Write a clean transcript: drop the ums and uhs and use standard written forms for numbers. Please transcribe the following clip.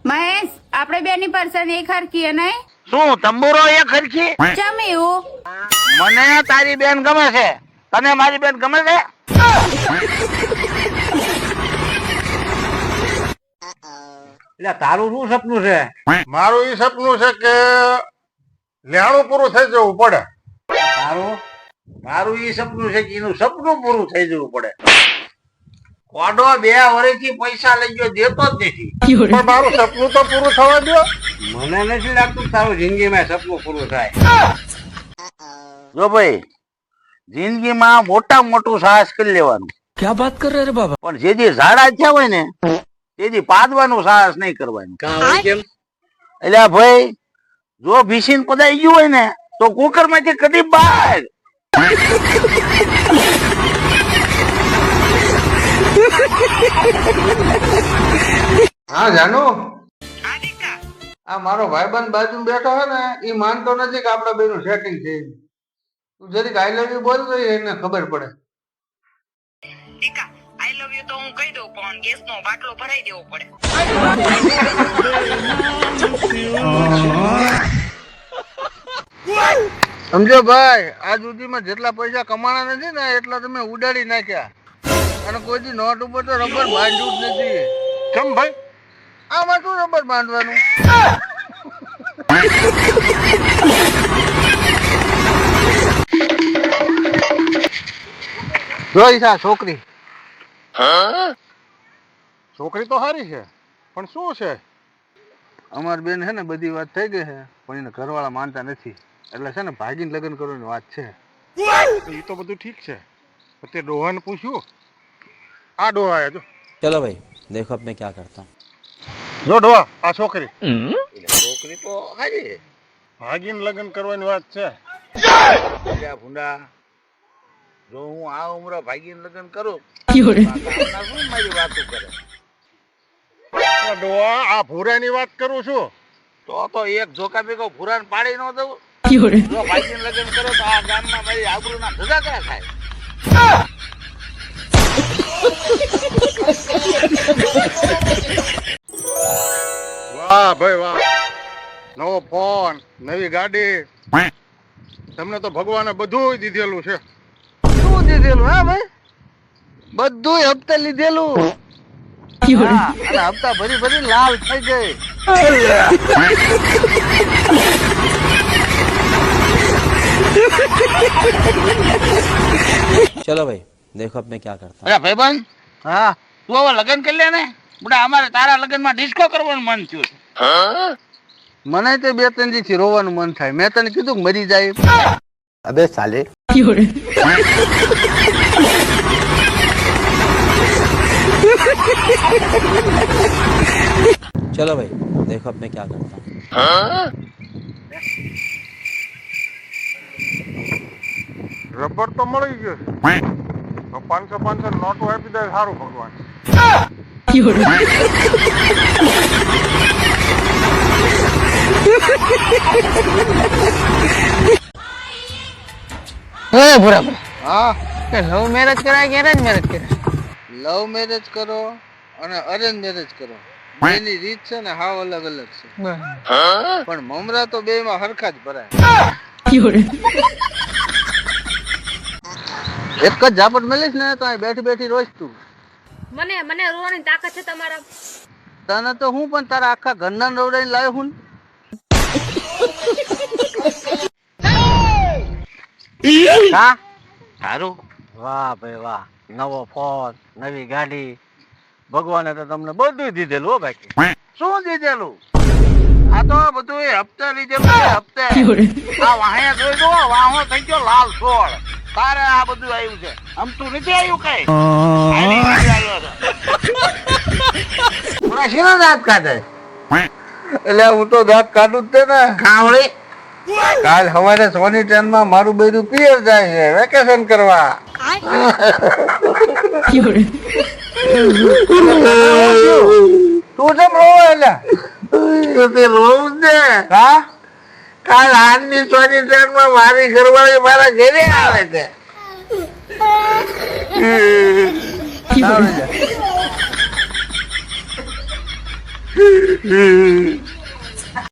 મહેશ, આપણે બેની પર્સન એક હરખી નહીં? શું તંબુરો એક હરખી? ચમ એવું? મને તારી બેન ગમે છે, તને મારી બેન ગમે છે? એટલે તારું શું સપનું છે? મારું ઈ સપનું છે કે લેણું પૂરું થઈ જવું પડે. મારું ઈ સપનું છે કે એનું સપનું પૂરું થઈ જવું પડે. કોડો 2 વર્ષથી પૈસા લઈ ગયો, દેતો જ નથી. પણ મારું સપનું તો પૂરું થવા દો. મને નથી લાગતું તારું જિંદગીમાં સપનું પૂરું થાય. જો ભાઈ, જિંદગીમાં મોટા મોટું સાહસ કરી લેવાનું. क्या बात कर रहे रे बाबा? પણ જે ઝાડા થયા હોય ને તેથી પાદવાનું સાહસ નહીં કરવાનું. કેમ? એટલે ભાઈ, જો ભીસીને પદાઈ ગયું હોય ને તો કુકર માંથી કદી બહાર. હા જાનુ, આ મારો ભાઈબંધ બાજુ બેઠો છે ને, ઈ માનતો નથી કે આપડા બેનું સેટિંગ છે. તું જરીક આઈ લવ યુ બોલ તો એને ખબર પડે. આઈ લવ યુ તો હું કહી દઉં, પણ ગેસ નો બાટલો ભરાઈ દેવો પડે. સમજો ભાઈ, આજ સુધીમાં જેટલા પૈસા કમાણા નથી ને એટલા તમે ઉડાડી નાખ્યા, અને કોઈ નોટ ઉપર તો રબર બાંધ્યું જ નથી. કેમ ભાઈ? આમાં શું રબર બાંધવાનું? જોઈ આ છોકરી. છોકરી તો સારી છે, પણ શું છે, અમારી બેન છે ને બધી વાત થઈ ગઈ છે, પણ એને ઘરવાળા માનતા નથી, એટલે છે ને ભાગીને લગ્ન કરવાની વાત છે. એ તો બધું ઠીક છે, તે ડોહાને પૂછ્યું? આ ડોહા આયા જો. चलो भाई देखो अब मैं क्या करता हूँ. જો ડોહા, આ છોકરી છોકરી તો હાજી ભાગીને લગ્ન કરવાની વાત છે. અલ્યા ભૂંડા, જો હું આ ઉંમરે ભાગીને લગ્ન કરું તો ગામના શું મારી વાતો કરે? આ ડોહા, આ ભૂરાની વાત કરું છું. તો એક જોકા ભેગો ભૂરાને પાડી ન દઉં? જો ભાગીને લગ્ન કરો તો આ ગામમાં મારી આબરૂના ધજાગરા થાય. વાહ ભાઈ વાહ, નવો ફોન, નવી ગાડી, તમને તો ભગવાને બધું દીધેલું છે. શું દીધેલું? હા ભાઈ, બધું હપ્તે લીધેલું. હા, અને હપ્તા ભરી ભરી લાલ થઈ ગઈ. चलो भाई देखो अब मैं क्या करता हूँ. અરે ભાઈબંધ, હા, તું હવે લગ્ન કરી લે ને. બુડા, અમારે તારા લગ્નમાં ડિસ્કો કરવાનું મન થયું છે. મને તે 2-3 દિવસથી રોવાનું મન થાય. મેં તને કીધું કે મરી જાય. અબે સાલે. चलो भाई देखो अब मैं क्या करता हूँ. રબર તો મળી ગયો છે, તો 500 નોટો આપી દે સારું ભગવાન. બરાબર. હા, લવ મેરેજ કરાય કે અરેન્જ મેરેજ કરાય? લવ મેરેજ કરો અને અરેન્જ મેરેજ કરો, બેની રીત છે ને હાવ અલગ અલગ છે. પણ મમરા તો બે માં હરખા જ ભરાય. એક જ ઝાપટ મળીશ ને તો અહીં બેઠી બેઠી રોજ તું. મને રોવાની તાકાત છે તમારા? તને તો હું પણ તારા આખા ઘરના નવડાઈને લાવ્યો હું. હા સારું. વાહ ભાઈ વાહ, નવો ફોન, નવી ગાડી, ભગવાને તો તમને બધું દીધેલું હો બાકી. શું દીધેલું? આ તો બધું હપ્તે લીધેલું છે, હપ્તે. આ વાહે જોઈ દો, વાહો થઈ ગયો લાલ સોળ. તારે આ બધું આવ્યું છે, આમતું નથી આવ્યું કઈ. આની નથી આવ્યો છે. પૂરા શેના દાંત કાઢે? એટલે હું તો દાંત કાઢું જ તે ને. કાવળી કાલ સવારે સોની ટ્રેન માં મારું બેરું પિયર જાય છે વેકેશન કરવા. તું કેમ રોવે? એટલે તે રોવું છે. હા, કાલ આજની સોની ટ્રેન માં મારી ઘરવાળી મારા ઘરે આવે છે.